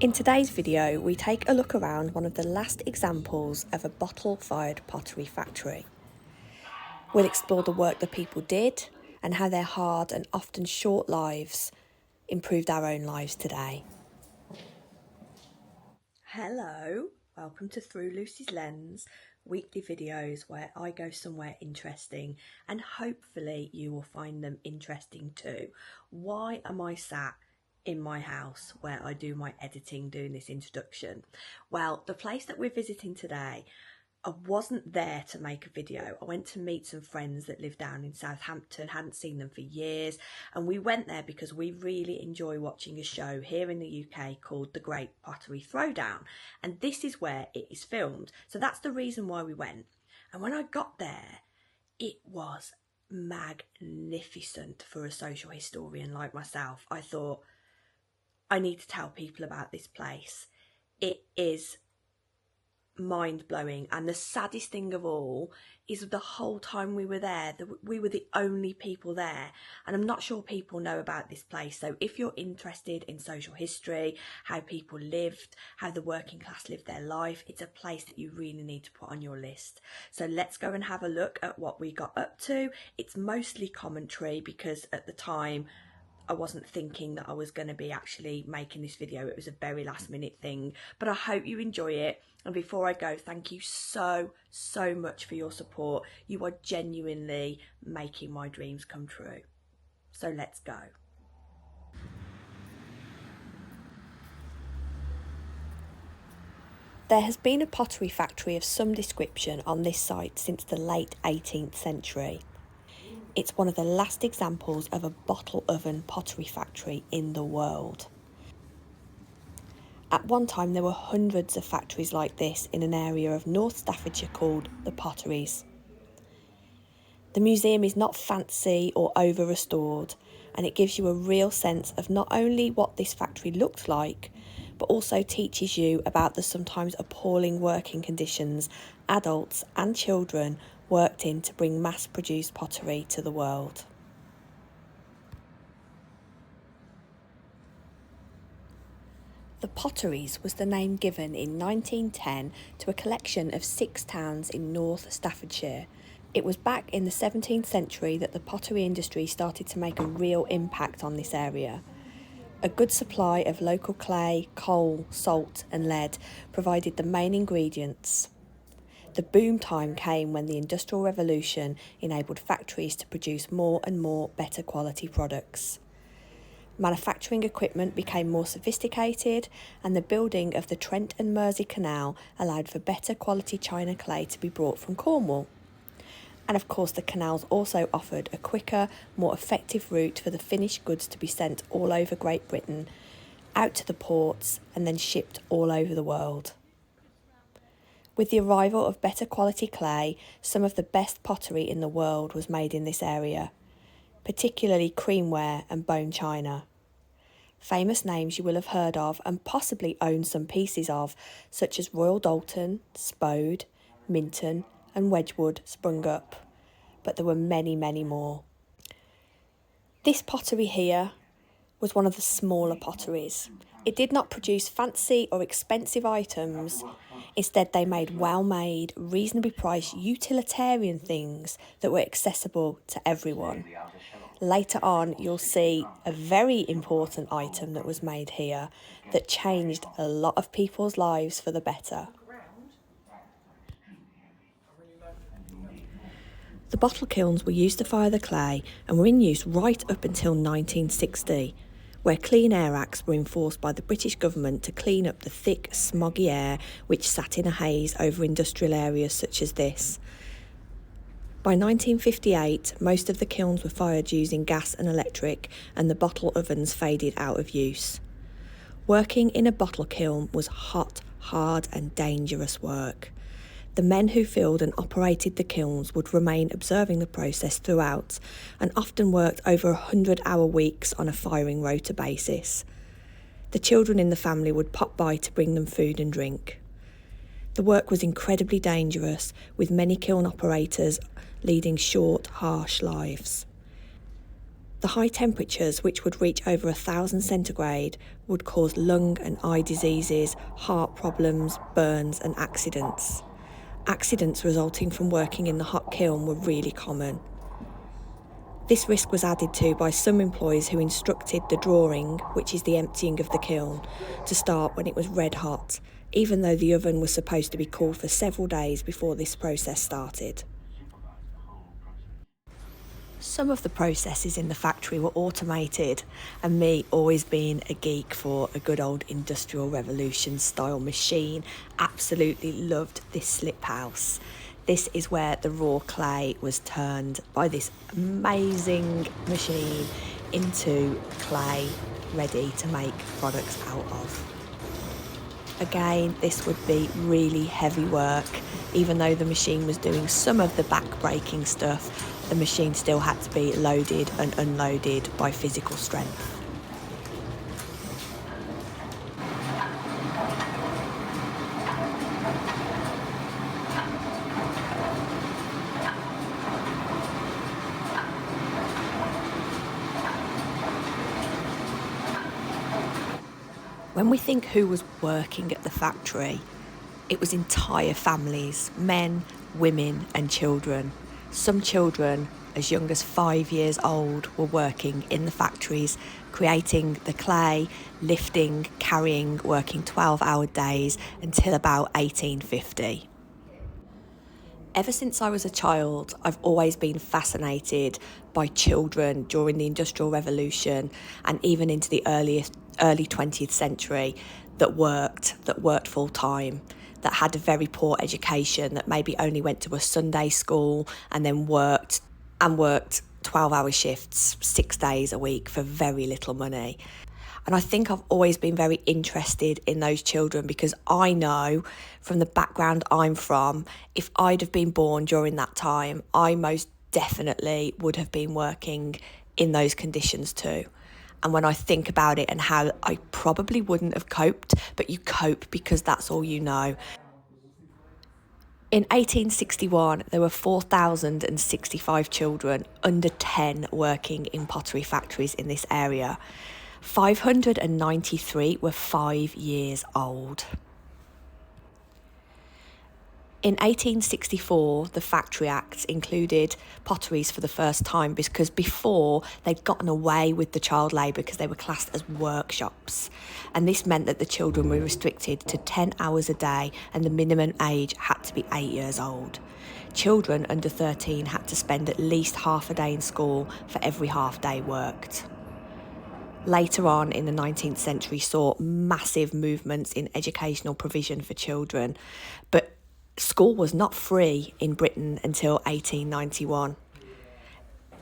In today's video, we take a look around one of the last examples of a bottle-fired pottery factory. We'll explore the work the people did and how their hard and often short lives improved our own lives today. Hello, welcome to Through Lucy's Lens, weekly videos where I go somewhere interesting and hopefully you will find them interesting too. Why am I sat in my house where I do my editing doing this introduction? Well, the place that we're visiting today, I wasn't there to make a video. I went to meet some friends that live down in Southampton, hadn't seen them for years, and we went there because we really enjoy watching a show here in the UK called the Great Pottery Throw Down, and this is where it is filmed. So that's the reason why we went. And when I got there, it was magnificent for a social historian like myself. I thought, I need to tell people about this place. It is mind-blowing, and the saddest thing of all is the whole time we were there, we were the only people there, and I'm not sure people know about this place. So if you're interested in social history, how people lived, how the working class lived their life, it's a place that you really need to put on your list. So let's go and have a look at what we got up to. It's mostly commentary because at the time I wasn't thinking that I was going to be actually making this video. It was a very last minute thing, but I hope you enjoy it. And before I go, thank you so much for your support. You are genuinely making my dreams come true. So let's go. There has been a pottery factory of some description on this site since the late 18th century. It's one of the last examples of a bottle oven pottery factory in the world. At one time there were hundreds of factories like this in an area of North Staffordshire called the Potteries. The museum is not fancy or over restored, and it gives you a real sense of not only what this factory looked like, but also teaches you about the sometimes appalling working conditions adults and children worked in to bring mass-produced pottery to the world. The Potteries was the name given in 1910 to a collection of 6 towns in North Staffordshire. It was back in the 17th century that the pottery industry started to make a real impact on this area. A good supply of local clay, coal, salt and lead provided the main ingredients. The boom time came when the Industrial Revolution enabled factories to produce more and more better quality products. Manufacturing equipment became more sophisticated, and the building of the Trent and Mersey Canal allowed for better quality china clay to be brought from Cornwall. And of course the canals also offered a quicker, more effective route for the finished goods to be sent all over Great Britain, out to the ports and then shipped all over the world. With the arrival of better quality clay, some of the best pottery in the world was made in this area, particularly creamware and bone china. Famous names you will have heard of and possibly own some pieces of, such as Royal Doulton, Spode, Minton and Wedgwood sprung up, but there were many more. This pottery here was one of the smaller potteries. It did not produce fancy or expensive items. Instead, they made well-made, reasonably priced, utilitarian things that were accessible to everyone. Later on, you'll see a very important item that was made here that changed a lot of people's lives for the better. The bottle kilns were used to fire the clay and were in use right up until 1960, where Clean Air Acts were enforced by the British government to clean up the thick, smoggy air which sat in a haze over industrial areas such as this. By 1958, most of the kilns were fired using gas and electric, and the bottle ovens faded out of use. Working in a bottle kiln was hot, hard and dangerous work. The men who filled and operated the kilns would remain observing the process throughout, and often worked over 100-hour weeks on a firing rota basis. The children in the family would pop by to bring them food and drink. The work was incredibly dangerous, with many kiln operators leading short, harsh lives. The high temperatures, which would reach over 1,000 centigrade, would cause lung and eye diseases, heart problems, burns and accidents. Accidents resulting from working in the hot kiln were really common. This risk was added to by some employees who instructed the drawing, which is the emptying of the kiln, to start when it was red hot, even though the oven was supposed to be cooled for several days before this process started. Some of the processes in the factory were automated, and me, always being a geek for a good old Industrial Revolution style machine, absolutely loved this slip house. This is where the raw clay was turned by this amazing machine into clay ready to make products out of. Again, this would be really heavy work. Even though the machine was doing some of the back-breaking stuff, the machine still had to be loaded and unloaded by physical strength. When we think who was working at the factory, it was entire families, men, women and children. Some children, as young as 5 years old, were working in the factories, creating the clay, lifting, carrying, working 12-hour days until about 1850. Ever since I was a child, I've always been fascinated by children during the Industrial Revolution and even into the early 20th century that worked full time, that had a very poor education, that maybe only went to a Sunday school and then worked 12-hour shifts 6 days a week for very little money. And I think I've always been very interested in those children because I know from the background I'm from, if I'd have been born during that time, I most definitely would have been working in those conditions too. And when I think about it and how I probably wouldn't have coped, but you cope because that's all you know. In 1861, there were 4,065 children under 10 working in pottery factories in this area. 593 were 5 years old. In 1864, the Factory Act included potteries for the first time because before they'd gotten away with the child labour because they were classed as workshops. And this meant that the children were restricted to 10 hours a day and the minimum age had to be 8 years old. Children under 13 had to spend at least half a day in school for every half day worked. Later on in the 19th century saw massive movements in educational provision for children, but school was not free in Britain until 1891.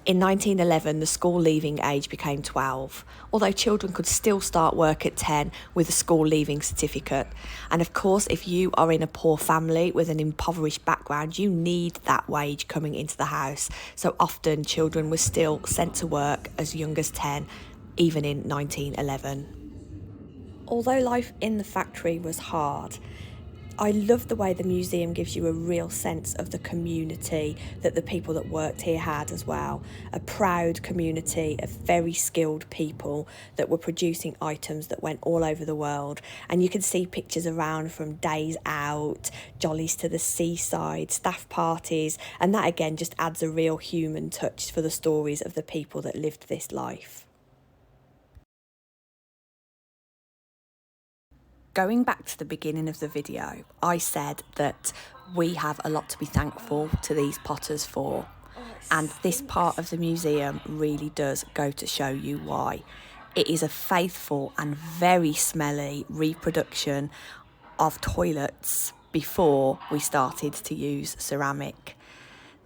In 1911, the school leaving age became 12, although children could still start work at 10 with a school leaving certificate. And of course, if you are in a poor family with an impoverished background, you need that wage coming into the house. So often children were still sent to work as young as 10, even in 1911. Although life in the factory was hard, I love the way the museum gives you a real sense of the community that the people that worked here had as well. A proud community of very skilled people that were producing items that went all over the world. And you can see pictures around from days out, jollies to the seaside, staff parties, and that again just adds a real human touch for the stories of the people that lived this life. Going back to the beginning of the video, I said that we have a lot to be thankful to these potters for, and this part of the museum really does go to show you why. It is a faithful and very smelly reproduction of toilets before we started to use ceramic.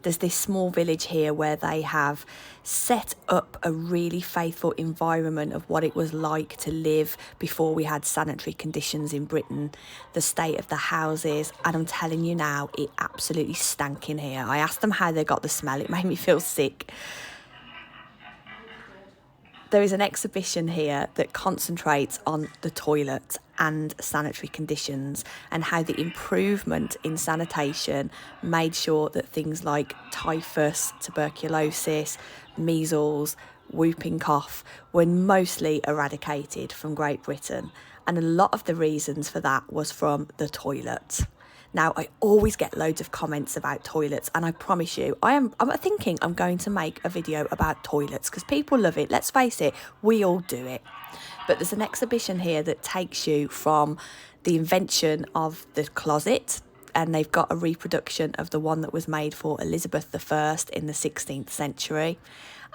There's this small village here where they have set up a really faithful environment of what it was like to live before we had sanitary conditions in Britain, the state of the houses, and I'm telling you now, it absolutely stank in here. I asked them how they got the smell, it made me feel sick. There is an exhibition here that concentrates on the toilet and sanitary conditions and how the improvement in sanitation made sure that things like typhus, tuberculosis, measles whooping cough were mostly eradicated from Great Britain, and a lot of the reasons for that was from the toilet. Now, I always get loads of comments about toilets, and I promise you, I'm thinking I'm going to make a video about toilets because people love it. Let's face it, we all do it. But there's an exhibition here that takes you from the invention of the closet, and they've got a reproduction of the one that was made for Elizabeth I in the 16th century.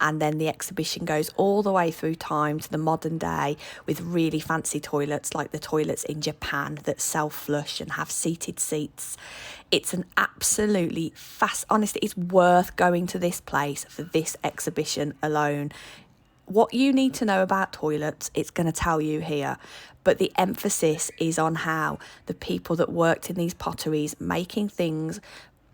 And then the exhibition goes all the way through time to the modern day with really fancy toilets like the toilets in Japan that self-flush and have seated seats. It's an absolutely honestly, it's worth going to this place for this exhibition alone. What you need to know about toilets, it's going to tell you here. But the emphasis is on how the people that worked in these potteries making things,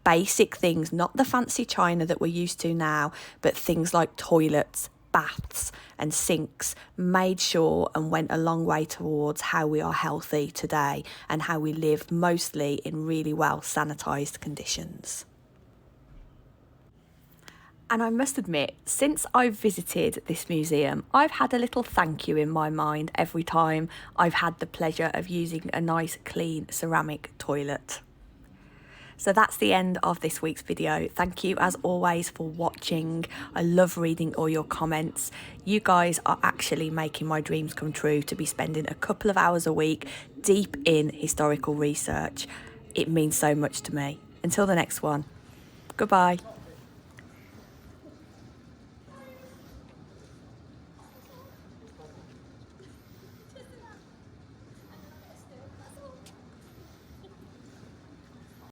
basic things, not the fancy china that we're used to now, but things like toilets, baths and sinks, made sure and went a long way towards how we are healthy today and how we live mostly in really well sanitised conditions. And I must admit, since I've visited this museum, I've had a little thank you in my mind every time I've had the pleasure of using a nice clean ceramic toilet. So that's the end of this week's video. Thank you as always for watching. I love reading all your comments. You guys are actually making my dreams come true to be spending a couple of hours a week deep in historical research. It means so much to me. Until the next one, goodbye.